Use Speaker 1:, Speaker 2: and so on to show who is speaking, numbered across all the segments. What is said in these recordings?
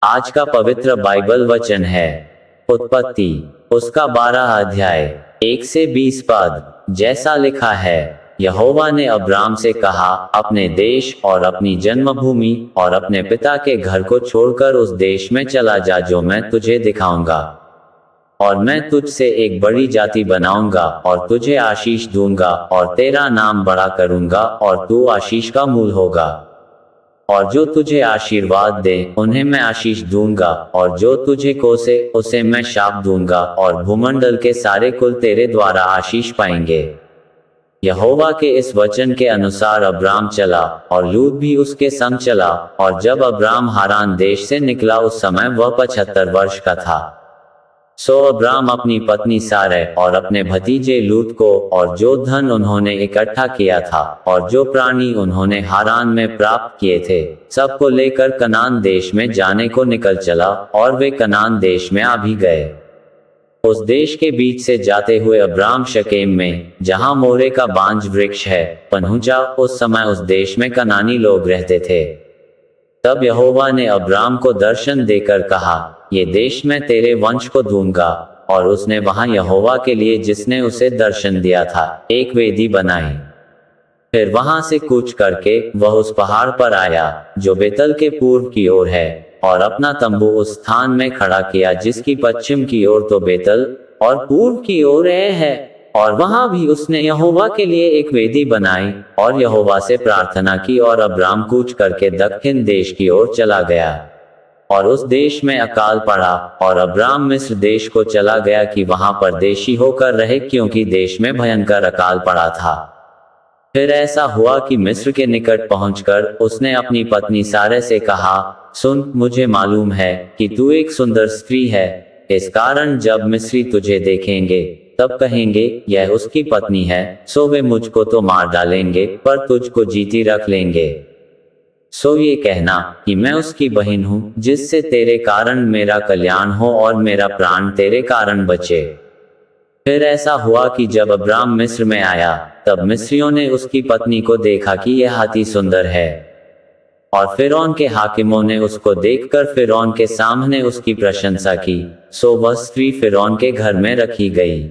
Speaker 1: आज का पवित्र बाइबल वचन है उत्पत्ति उसका 12 अध्याय 1 से 20 पद। जैसा लिखा है, यहोवा ने अब्राम से कहा, अपने देश और अपनी जन्मभूमि और अपने पिता के घर को छोड़कर उस देश में चला जा जो मैं तुझे दिखाऊंगा। और मैं तुझसे एक बड़ी जाति बनाऊंगा और तुझे आशीष दूंगा और तेरा नाम बड़ा करूंगा और तू आशीष का मूल होगा। और जो तुझे आशीर्वाद दे उन्हें मैं आशीष दूंगा, और जो तुझे कोसे उसे मैं शाप दूंगा, और भूमंडल के सारे कुल तेरे द्वारा आशीष पाएंगे। यहोवा के इस वचन के अनुसार अब्राम चला और लूत भी उसके संग चला। और जब अब्राम हारान देश से निकला उस समय वह 75 वर्ष का था। सो अब्राम अपनी पत्नी सारै और अपने भतीजे लूत को और जो धन उन्होंने इकट्ठा किया था और जो प्राणी उन्होंने हारान में प्राप्त किए थे, सबको लेकर कनान देश में जाने को निकल चला, और वे कनान देश में आ भी गए। उस देश के बीच से जाते हुए अब्राम शकेम में, जहां मोरे का बांज वृक्ष है, पहुंचा। उस समय उस देश में कनानी लोग रहते थे। तब यहोवा ने अब्राम को दर्शन देकर कहा, ये देश मैं तेरे वंश को दूंगा। और उसने वहां यहोवा के लिए, जिसने उसे दर्शन दिया था, एक वेदी बनाई। फिर वहां से कूच करके वह उस पहाड़ पर आया जो बेतल के पूर्व की ओर है, और अपना तंबू उस स्थान में खड़ा किया जिसकी पश्चिम की ओर तो बेतल और पूर्व की ओर है। और वहां भी उसने यहोवा के लिए एक वेदी बनाई और यहोवा से प्रार्थना की। और अब्राम कूच करके दक्षिण देश की ओर चला गया। और उस देश में अकाल पड़ा, और अब्राम मिस्र देश को चला गया कि वहां परदेशी होकर रहे, क्योंकि देश में भयंकर अकाल पड़ा था। फिर ऐसा हुआ कि मिस्र के निकट पहुंचकर उसने अपनी पत्नी सारै से कहा, सुन, मुझे मालूम है कि तू एक सुंदर स्त्री है। इस कारण जब मिस्री तुझे देखेंगे तब कहेंगे, यह उसकी पत्नी है। सो वे मुझको तो मार डालेंगे, पर तुझको जीती रख लेंगे। सो ये कहना कि मैं उसकी बहन हूं, जिससे तेरे कारण मेरा कल्याण हो और मेरा प्राण तेरे कारण बचे। फिर ऐसा हुआ कि जब अब्राम मिस्र में आया, तब मिस्रियों ने उसकी पत्नी को देखा कि यह हाथी सुंदर है। और फिरौन के हाकिमों ने उसको देखकर फिरौन के सामने उसकी प्रशंसा की। सो वह स्त्री फिरौन के घर में रखी गई।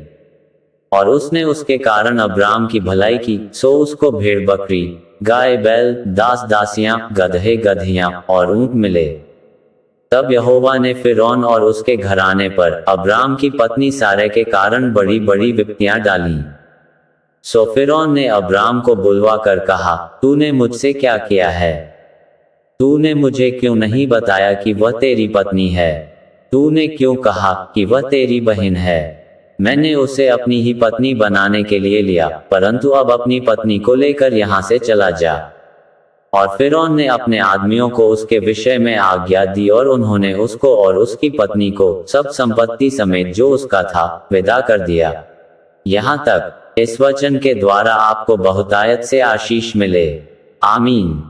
Speaker 1: और उसने उसके कारण अब्राम की भलाई की। सो उसको भेड़ बकरी, गाय बैल, दास दासियां, गधे गधियां और ऊंट मिले। तब यहोवा ने फिरौन और उसके घराने पर अब्राम की पत्नी सारै के कारण बड़ी बड़ी विपत्तियां डाली। सो फिरौन ने अब्राम को बुलवा कर कहा, तूने मुझसे क्या किया है? तूने मुझे क्यों नहीं बताया कि वह तेरी पत्नी है? तूने क्यों कहा कि वह तेरी बहन है? मैंने उसे अपनी ही पत्नी बनाने के लिए लिया, परंतु अब अपनी पत्नी को लेकर यहाँ से चला जा। और फिरौन ने अपने आदमियों को उसके विषय में आज्ञा दी, और उन्होंने उसको और उसकी पत्नी को सब संपत्ति समेत जो उसका था विदा कर दिया। यहाँ तक इस वचन के द्वारा आपको बहुतायत से आशीष मिले। आमीन।